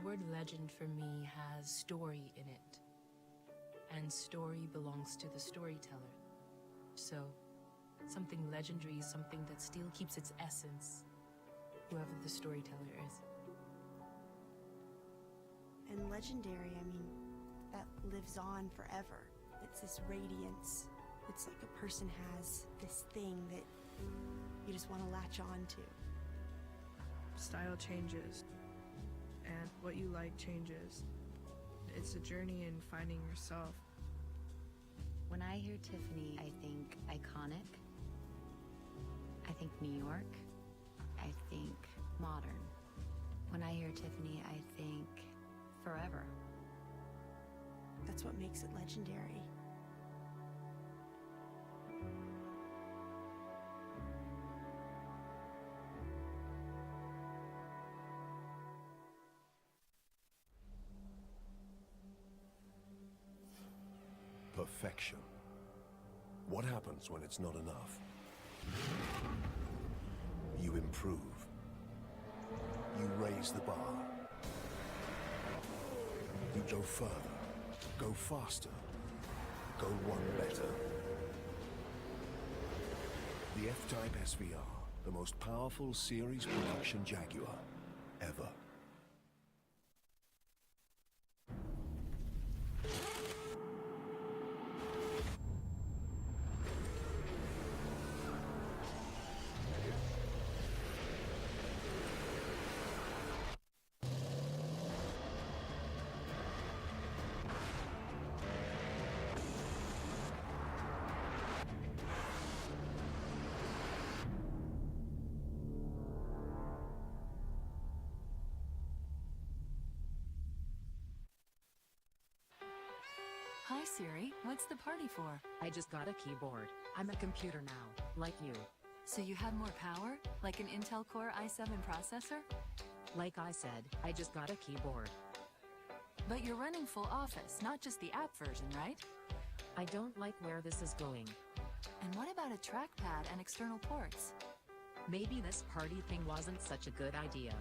word legend for me has story in it. And story belongs to the storyteller. So, something legendary is something that still keeps its essence, whoever the storyteller is. And legendary, I mean, that lives on forever. It's this radiance. It's like a person has this thing that you just want to latch on to. Style changes, and what you like changes. It's a journey in finding yourself. When I hear Tiffany, I think iconic. I think New York. I think modern. When I hear Tiffany, I think forever. That's what makes it legendary. Perfection. What happens when it's not enough? You improve. You raise the bar. You go further, go faster, go one better. The F-Type SVR, the most powerful series production Jaguar ever. Hi Siri, what's the party for? I just got a keyboard. I'm a computer now, like you. So you have more power? Like an Intel Core i7 processor? Like I said, I just got a keyboard. But you're running full Office, not just the app version, right? I don't like where this is going. And what about a trackpad and external ports? Maybe this party thing wasn't such a good idea.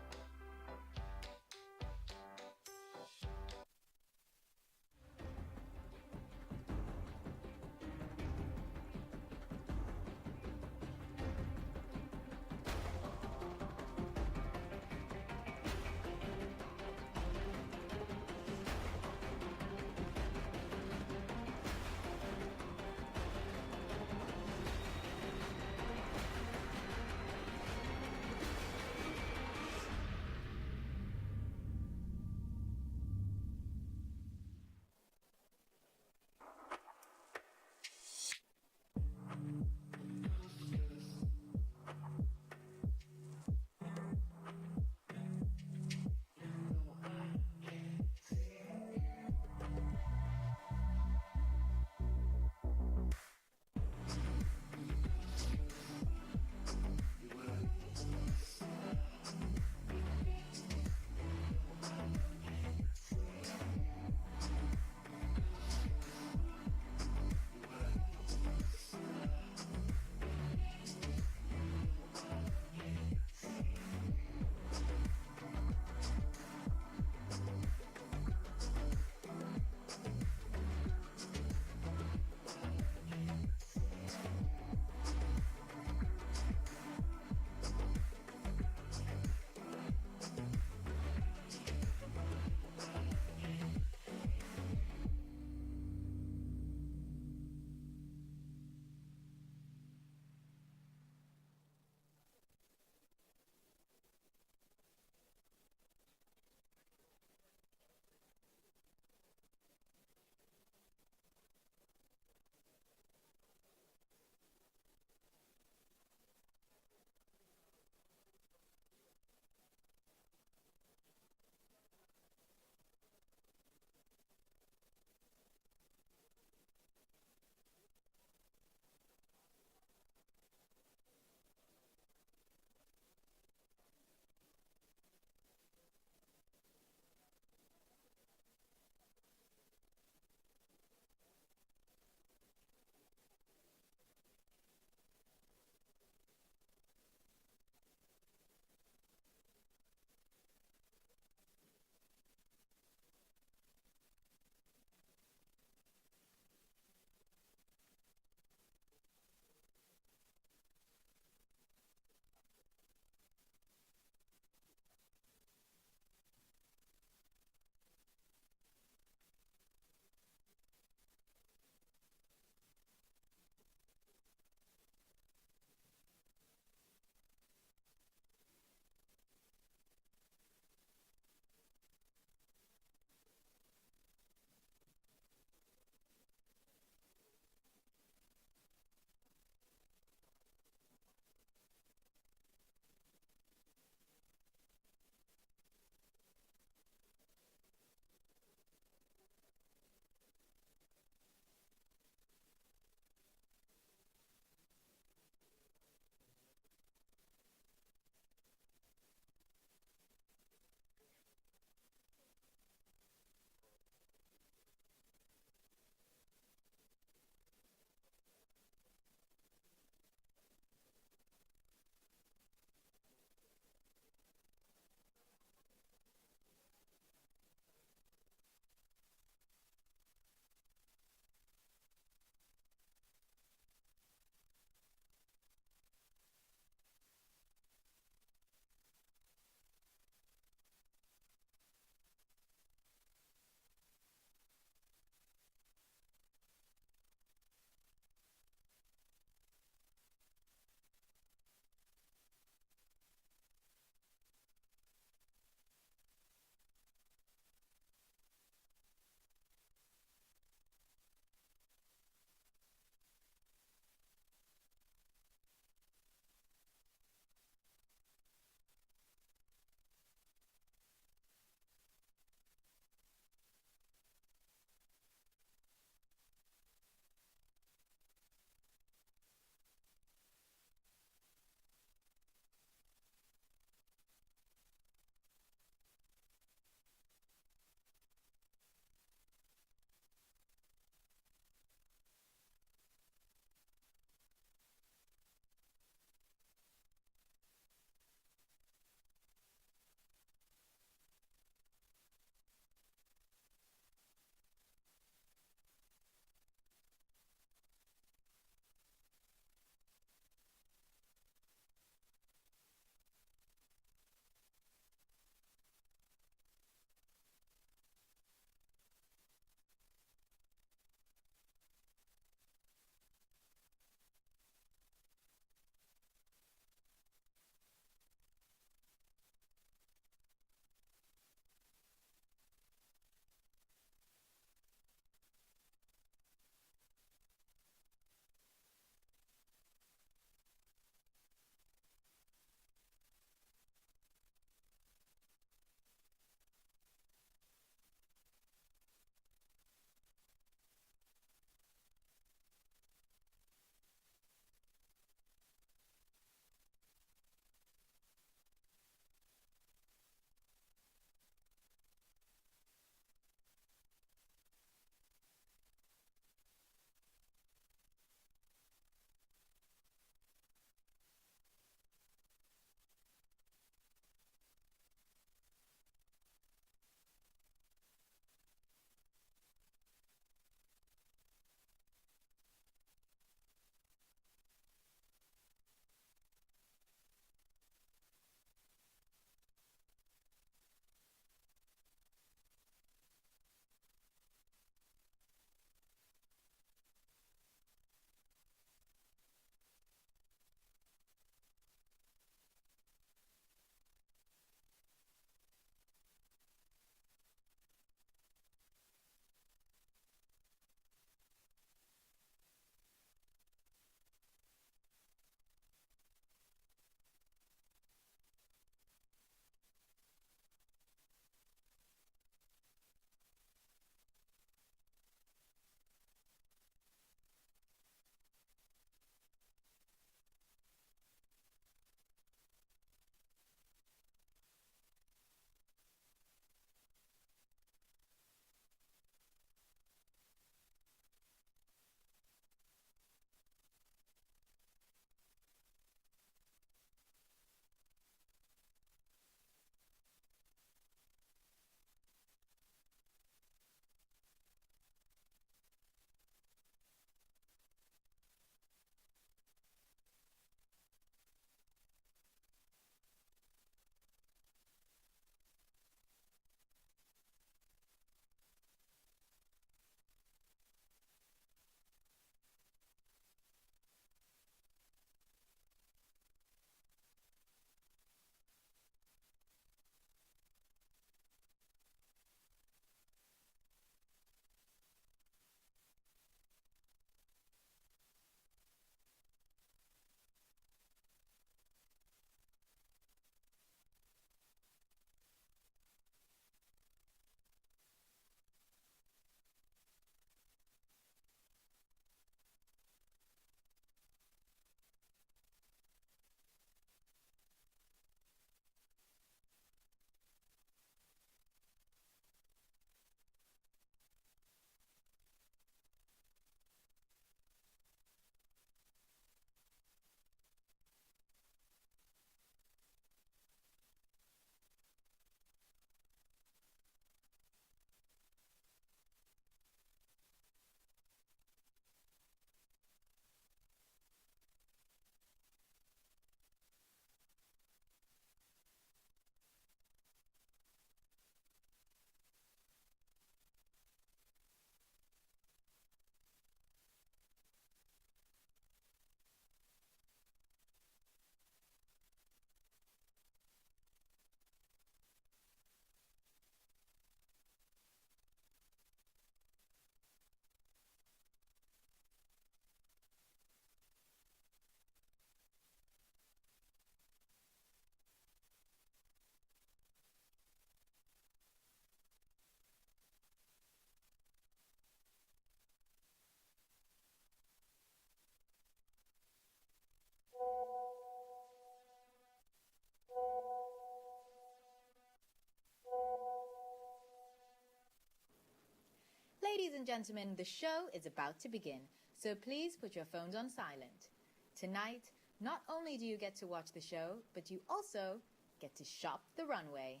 Ladies and gentlemen, the show is about to begin, so please put your phones on silent. Tonight, not only do you get to watch the show, but you also get to shop the runway.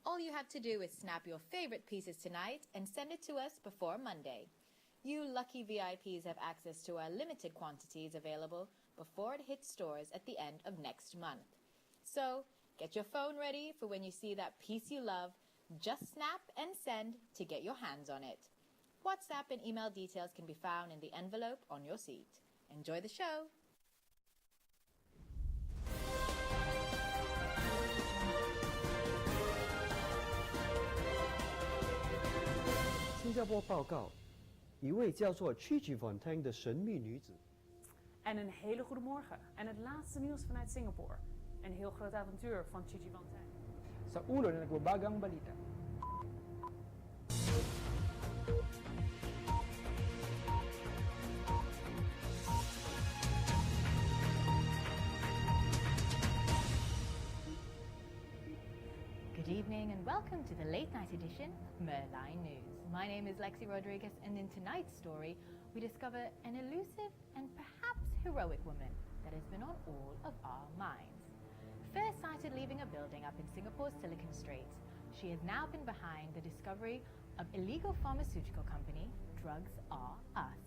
All you have to do is snap your favorite pieces tonight and send it to us before Monday. You lucky VIPs have access to our limited quantities available before it hits stores at the end of next month. So, get your phone ready for when you see that piece you love. Just snap and send to get your hands on it. WhatsApp and email details can be found in the envelope on your seat. Enjoy the show. Singapore 报告，一位叫做 Gigi van Tang 的神秘女子。En een hele goede morgen. En het laatste nieuws vanuit Singapore. Een heel groot avontuur van Gigi van Tang. Sa ulo na nagbabagang balita. Good evening and welcome to the late night edition of Merline News. My name is Lexi Rodriguez, and in tonight's story we discover an elusive and perhaps heroic woman that has been on all of our minds. First sighted leaving a building up in Singapore's Silicon Straits, she has now been behind the discovery of illegal pharmaceutical company Drugs R Us.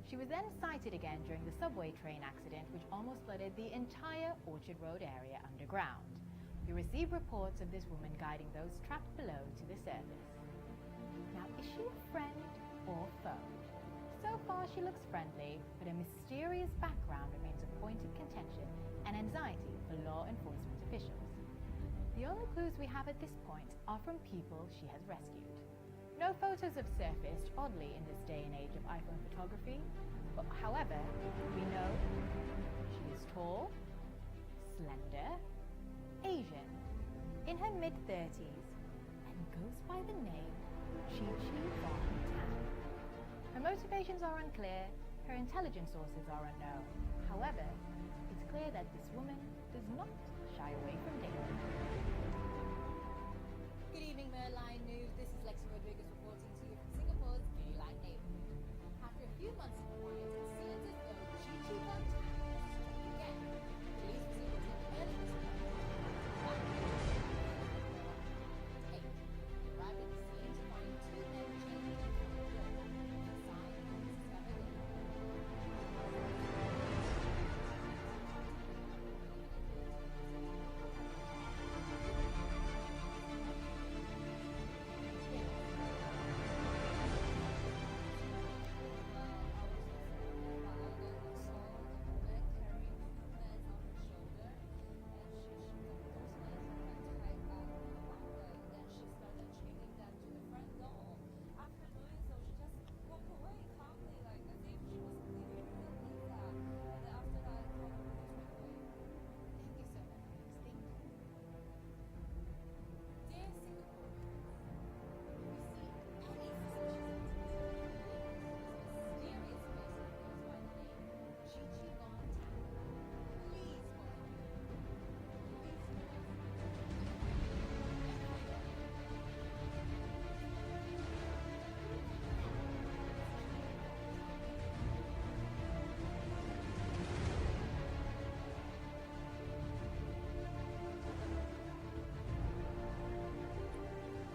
She was then sighted again during the subway train accident which almost flooded the entire Orchard Road area underground. We received reports of this woman guiding those trapped below to the surface. Now, is she a friend or foe? So far, she looks friendly, but her mysterious background remains a point of contention and anxiety for law enforcement officials. The only clues we have at this point are from people she has rescued. No photos have surfaced, oddly, in this day and age of iPhone photography, but however, we know she is tall, slender, Asian, in her mid-30s, and goes by the name Gigi van Tang. Her motivations are unclear, her intelligence sources are unknown. However, it's clear that this woman does not shy away from danger. Good evening, Merline News. This is Lexi Rodriguez reporting to you from Singapore's Geylang neighborhood. After a few months of quiet, it seems as though Gigi van Tang is again. Police received a tip early this morning.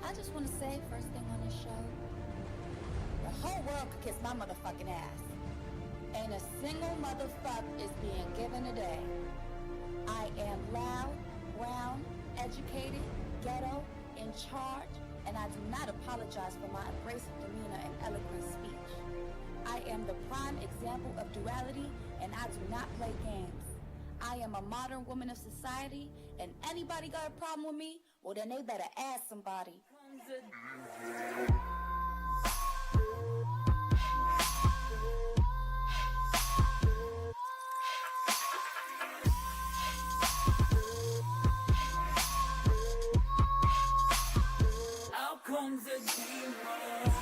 I just want to say, first thing on this show, the whole world could kiss my motherfucking ass. Ain't a single motherfuck is being given a day. I am loud, brown, educated, ghetto, in charge, and I do not apologize for my abrasive demeanor and eloquent speech. I am the prime example of duality, and I do not play games. I am a modern woman of society, and anybody got a problem with me, well then they better ask somebody. Out comes the demon.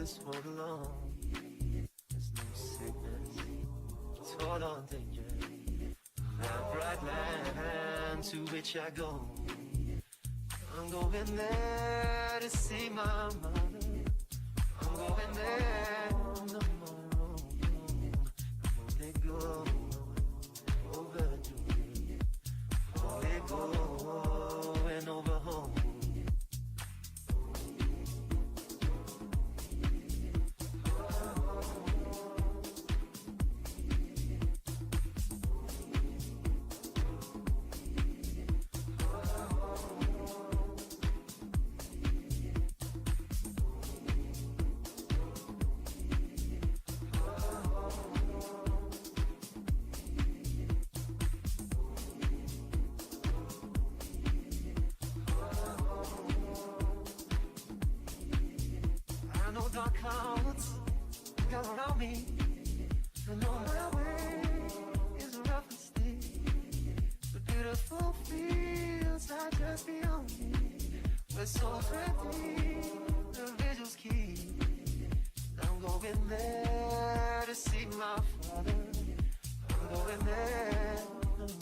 just walk along. There's no sickness, toil or danger. That bright land to which I go. I'm going there to see my mother. I'm going there, no more room. Only go overdue. Only go and over home. Dark clouds gather around me. I know my way is rough and steep. The beautiful fields are just beyond me. We're so pretty, the visuals keep. I'm going there to see my father. I'm going there. Only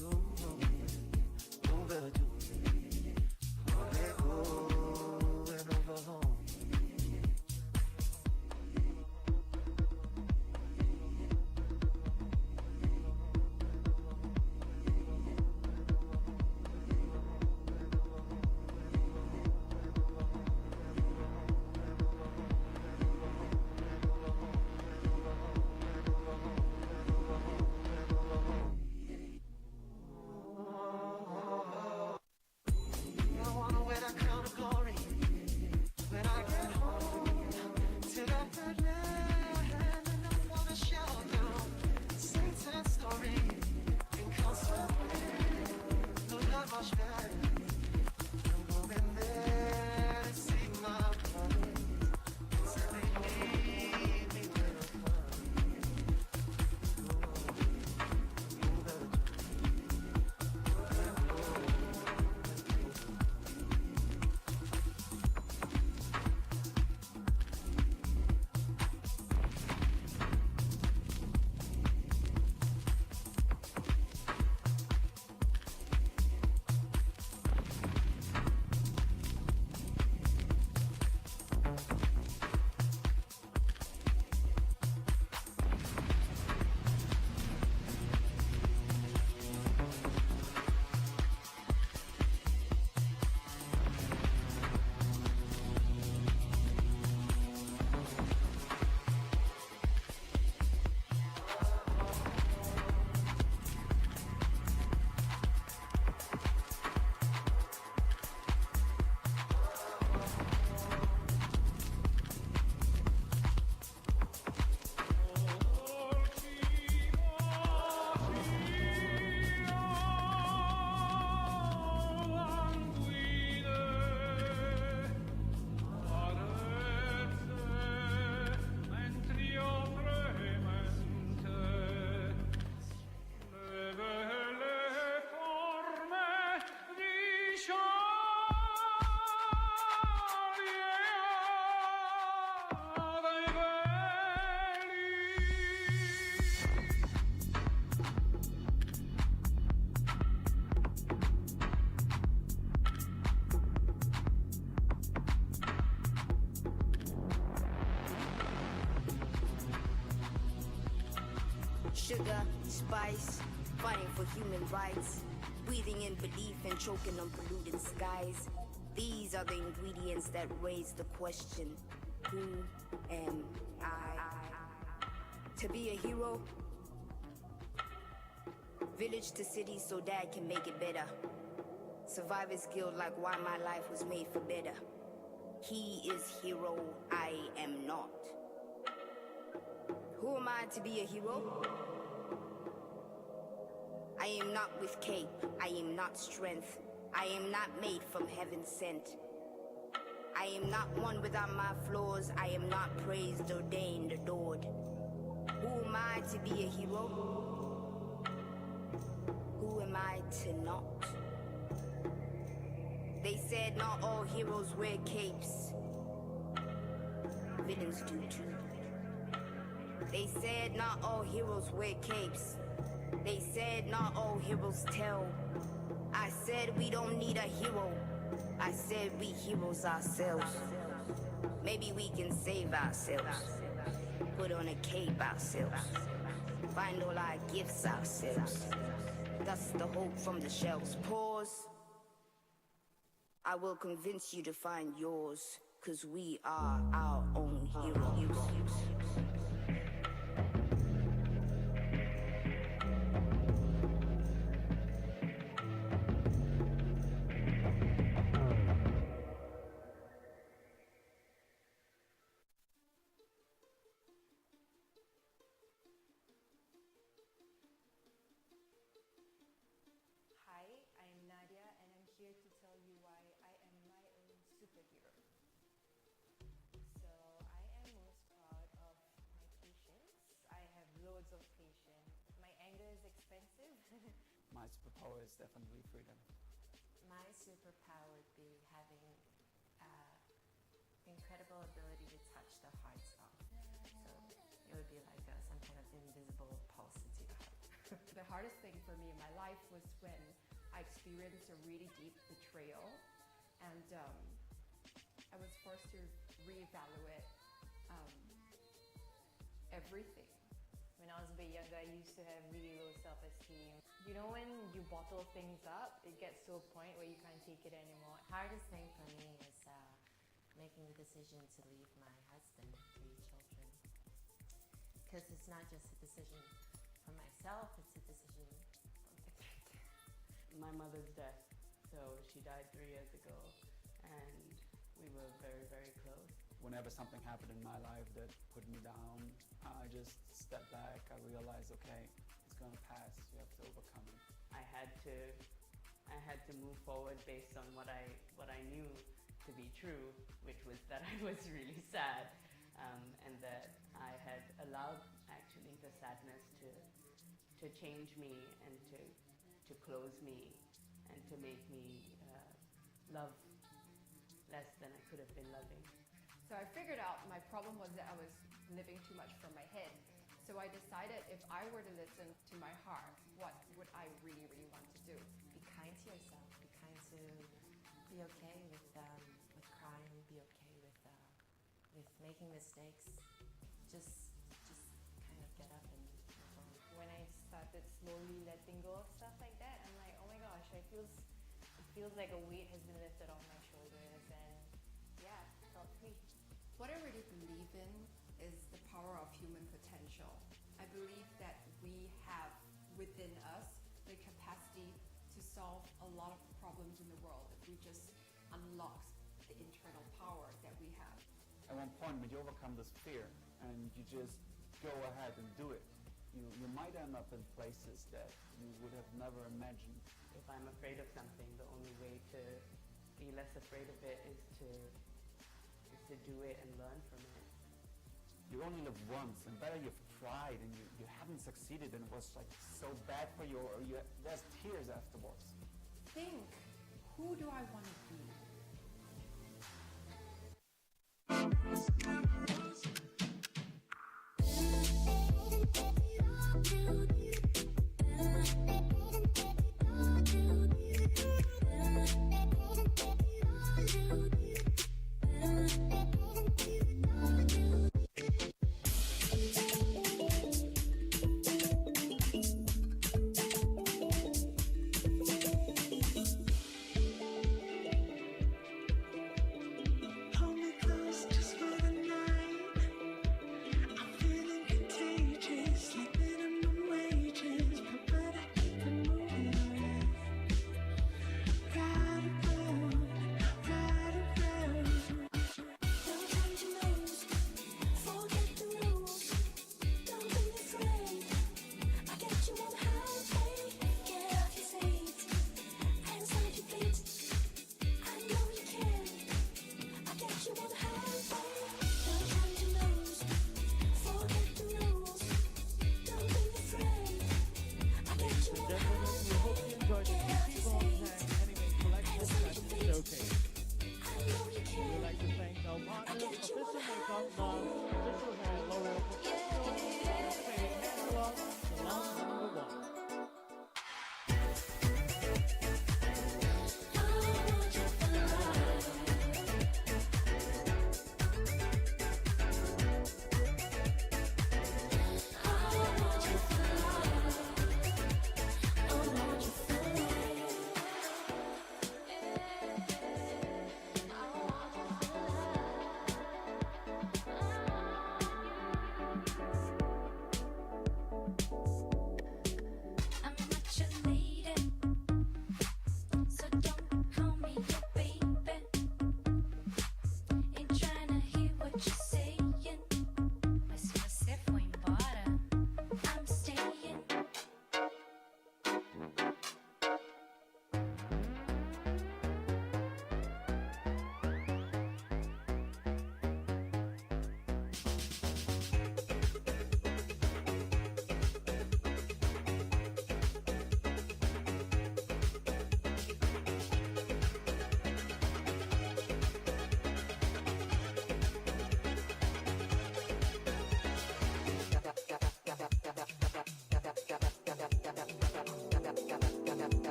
go overdue. Only go. Sugar, spice, fighting for human rights, breathing in belief and choking on polluted skies. These are the ingredients that raise the question, who am I? To be a hero? Village to city so dad can make it better. Survivor's guild like why my life was made for better. He is hero, I am not. Who am I to be a hero? I am not with cape, I am not strength. I am not made from heaven sent. I am not one without my flaws. I am not praised, ordained, adored. Who am I to be a hero? Who am I to not? They said not all heroes wear capes. Villains do too. They said not all heroes wear capes. They said not all heroes tell. I said we don't need a hero. I said we heroes ourselves. Maybe we can save ourselves. Put on a cape ourselves. Find all our gifts ourselves. Dust the hope from the shelves. Pause. I will convince you to find yours, 'cause we are our own heroes. My superpower is definitely freedom. My superpower would be having incredible ability to touch the hearts off. So it would be like some kind of invisible pulse into your heart. The hardest thing for me in my life was when I experienced a really deep betrayal, and I was forced to reevaluate everything. When I was a bit younger, I used to have really low self-esteem. You know, when you bottle things up, it gets to a point where you can't take it anymore. Hardest thing for me is making the decision to leave my husband, 3 children. Because it's not just a decision for myself, it's a decision for my kids. My mother's death. So she died 3 years ago, and we were very, very close. Whenever something happened in my life that put me down, I just stepped back. I realized, okay, it's gonna pass. You have to overcome it. I had to move forward based on what I knew to be true, which was that I was really sad, and that I had allowed actually the sadness to change me and to close me and to make me love less than I could have been loving. So I figured out my problem was that I was living too much from my head. So I decided if I were to listen to my heart, what would I really, really want to do? Be kind to yourself. Be kind to be okay with crying. Be okay with making mistakes. Just kind of get up and move on. When I started slowly letting go of stuff like that, I'm like, oh my gosh, it feels like a weight has been lifted off my shoulders, and yeah, I felt free. What I really believe in is the power of human potential. I believe that we have within us the capacity to solve a lot of problems in the world if we just unlock the internal power that we have. At one point, when you overcome this fear and you just go ahead and do it, you might end up in places that you would have never imagined. If I'm afraid of something, the only way to be less afraid of it is to do it and learn from it. You only live once, and better you've tried and you haven't succeeded and it was like so bad for you, or there's tears afterwards. Think, who do I want to be?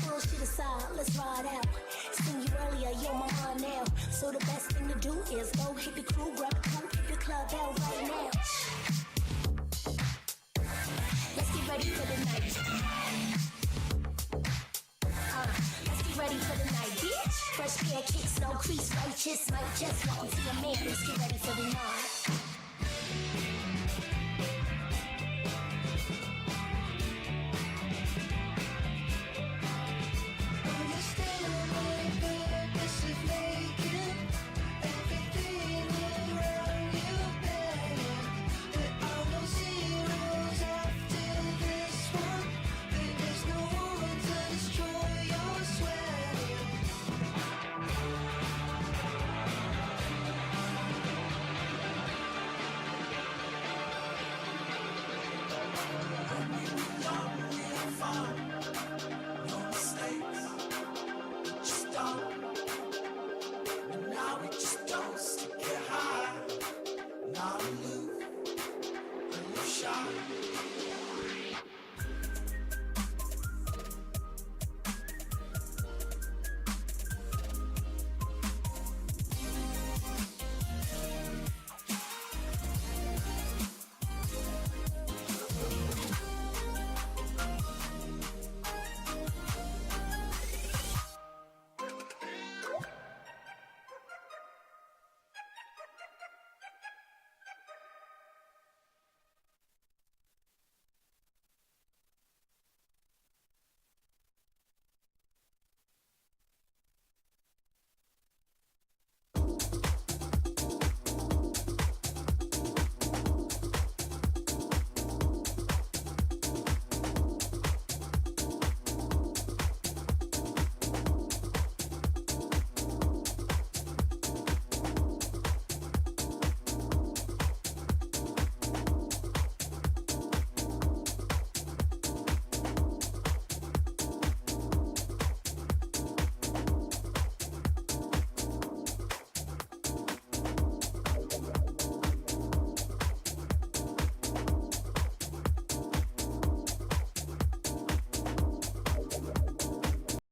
bullshit aside, let's ride out. Seen you earlier, you're my mind now. So the best thing to do is go hit the crew, grab a crew, hit the club out right now. Let's get ready for the night. Let's get ready for the night, bitch. Fresh pair of kicks, no crease, righteous. Might just walk into your man. Let's get ready for the night.